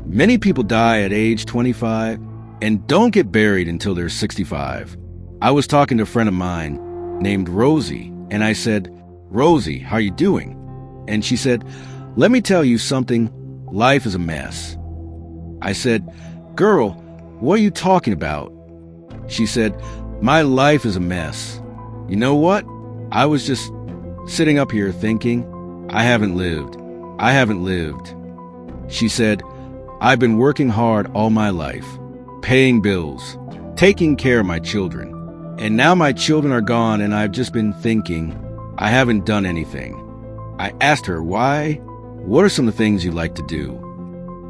Many people die at age 25 and don't get buried until they're 65. I was talking to a friend of mine named Rosie, and I said, "Rosie, how you doing?" And she said, "Let me tell you something, life is a mess." I said, "Girl, what are you talking about?" She said, "My life is a mess." You know what? I was just sitting up here thinking, I haven't lived. She said, "I've been working hard all my life, paying bills, taking care of my children. And now my children are gone and I've just been thinking, I haven't done anything." I asked her, "Why? What are some of the things you like to do?"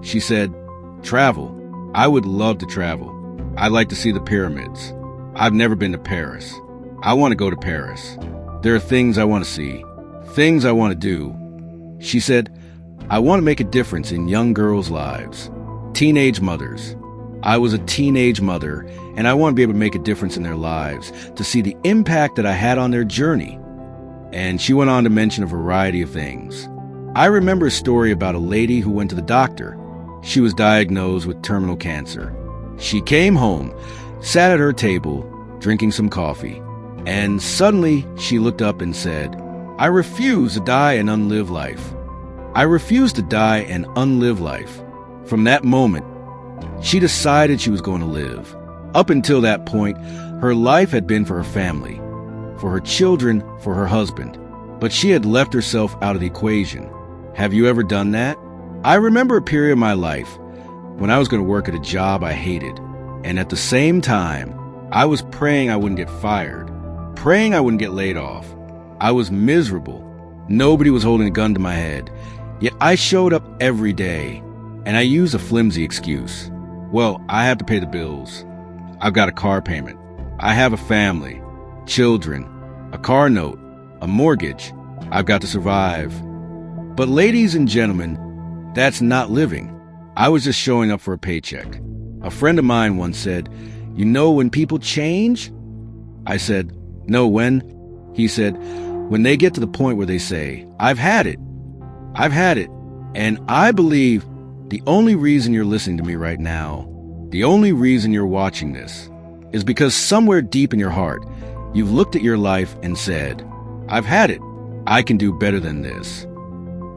She said, "Travel. I would love to travel. I'd like to see the pyramids. I've never been to Paris. I want to go to Paris. There are things I want to see, things I want to do." She said, "I want to make a difference in young girls' lives, teenage mothers. I was a teenage mother, and I want to be able to make a difference in their lives, to see the impact that I had on their journey." And she went on to mention a variety of things. I remember a story about a lady who went to the doctor. She was diagnosed with terminal cancer. She came home, sat at her table, drinking some coffee, and suddenly she looked up and said, "I refuse to die and unlive life. I refuse to die and unlive life." From that moment, she decided she was going to live. Up until that point, her life had been for her family, for her children, for her husband. But she had left herself out of the equation. Have you ever done that? I remember a period of my life when I was going to work at a job I hated. And at the same time, I was praying I wouldn't get fired, praying I wouldn't get laid off. I was miserable. Nobody was holding a gun to my head. Yet I showed up every day, and I used a flimsy excuse. Well, I have to pay the bills. I've got a car payment. I have a family, children, a car note, a mortgage. I've got to survive. But ladies and gentlemen, that's not living. I was just showing up for a paycheck. A friend of mine once said, "You know when people change?" I said, "No, when?" He said, "When they get to the point where they say, I've had it. I've had it." And I believe the only reason you're listening to me right now, the only reason you're watching this, is because somewhere deep in your heart, you've looked at your life and said, I've had it. I can do better than this.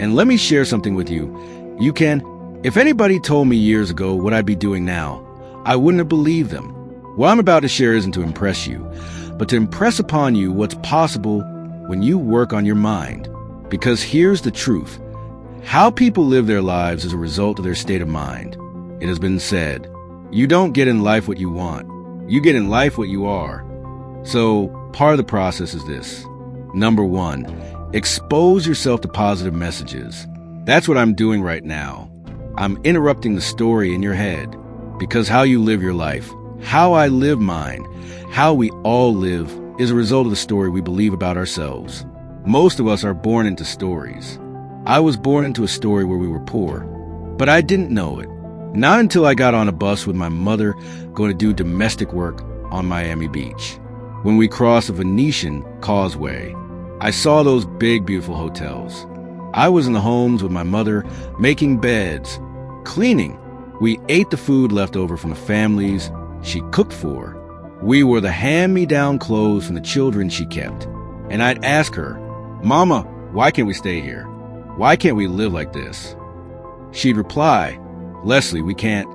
And let me share something with you. You can. If anybody told me years ago what I'd be doing now, I wouldn't have believed them. What I'm about to share isn't to impress you, but to impress upon you what's possible when you work on your mind. Because here's the truth. How people live their lives is a result of their state of mind. It has been said, you don't get in life what you want. You get in life what you are. So part of the process is this. Number 1, expose yourself to positive messages. That's what I'm doing right now. I'm interrupting the story in your head, because how you live your life, how I live mine, how we all live is a result of the story we believe about ourselves. Most of us are born into stories. I was born into a story where we were poor, but I didn't know it. Not until I got on a bus with my mother going to do domestic work on Miami Beach. When we crossed a Venetian causeway, I saw those big, beautiful hotels. I was in the homes with my mother, making beds, cleaning. We ate the food left over from the families she cooked for. We wore the hand-me-down clothes from the children she kept. And I'd ask her, Mama, why can't we stay here? Why can't we live like this? She'd reply, Leslie, we can't.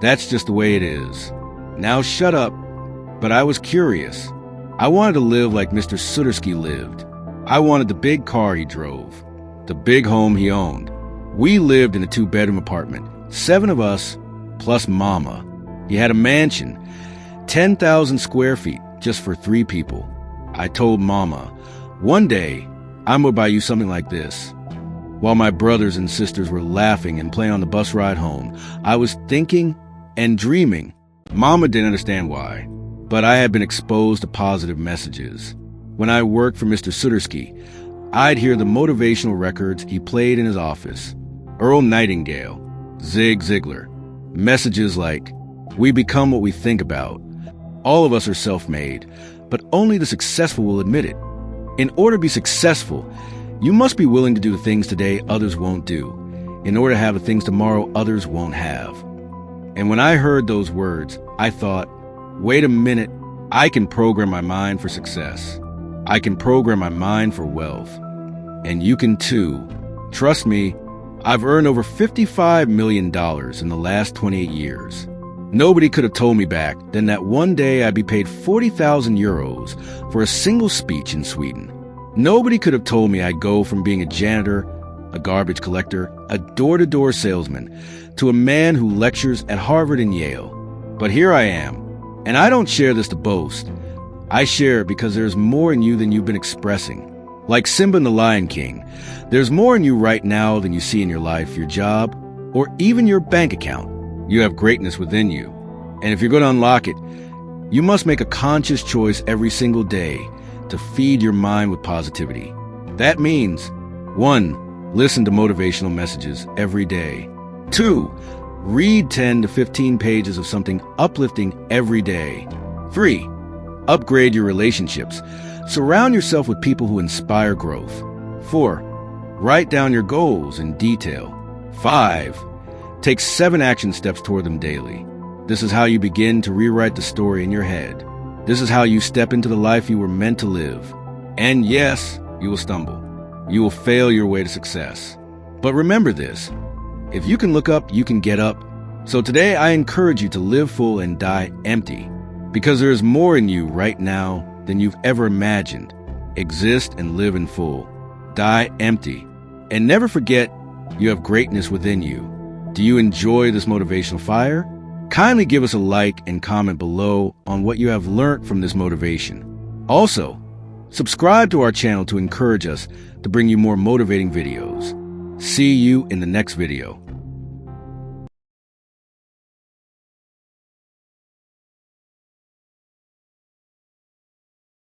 That's just the way it is. Now shut up. But I was curious. I wanted to live like Mr. Sutersky lived. I wanted the big car he drove, the big home he owned. We lived in a 2-bedroom apartment, 7 of us, plus Mama. He had a mansion, 10,000 square feet, just for 3 people. I told Mama, one day, I'm going to buy you something like this. While my brothers and sisters were laughing and playing on the bus ride home, I was thinking and dreaming. Mama didn't understand why, but I had been exposed to positive messages. When I worked for Mr. Sutersky, I'd hear the motivational records he played in his office. Earl Nightingale, Zig Ziglar. Messages like, we become what we think about. All of us are self-made, but only the successful will admit it. In order to be successful, you must be willing to do things today others won't do. in order to have the things tomorrow others won't have. And when I heard those words, I thought, wait a minute, I can program my mind for success. I can program my mind for wealth. And you can too. Trust me, I've earned over $55 million in the last 28 years. Nobody could have told me back then that one day I'd be paid 40,000 euros for a single speech in Sweden. Nobody could have told me I'd go from being a janitor, a garbage collector, a door-to-door salesman, to a man who lectures at Harvard and Yale. But here I am, and I don't share this to boast. I share it because there's more in you than you've been expressing. Like Simba in The Lion King, there's more in you right now than you see in your life, your job, or even your bank account. You have greatness within you. And if you're going to unlock it, you must make a conscious choice every single day to feed your mind with positivity. That means, 1, listen to motivational messages every day. 2, read 10 to 15 pages of something uplifting every day. 3, upgrade your relationships. Surround yourself with people who inspire growth. 4, write down your goals in detail. 5, take 7 action steps toward them daily. This is how you begin to rewrite the story in your head. This is how you step into the life you were meant to live. And yes, you will stumble. You will fail your way to success. But remember this, if you can look up, you can get up. So today I encourage you to live full and die empty, because there is more in you right now than you've ever imagined. Exist and live in full. Die empty. And never forget, you have greatness within you. Do you enjoy this motivational fire? Kindly give us a like and comment below on what you have learned from this motivation. Also, subscribe to our channel to encourage us to bring you more motivating videos. See you in the next video.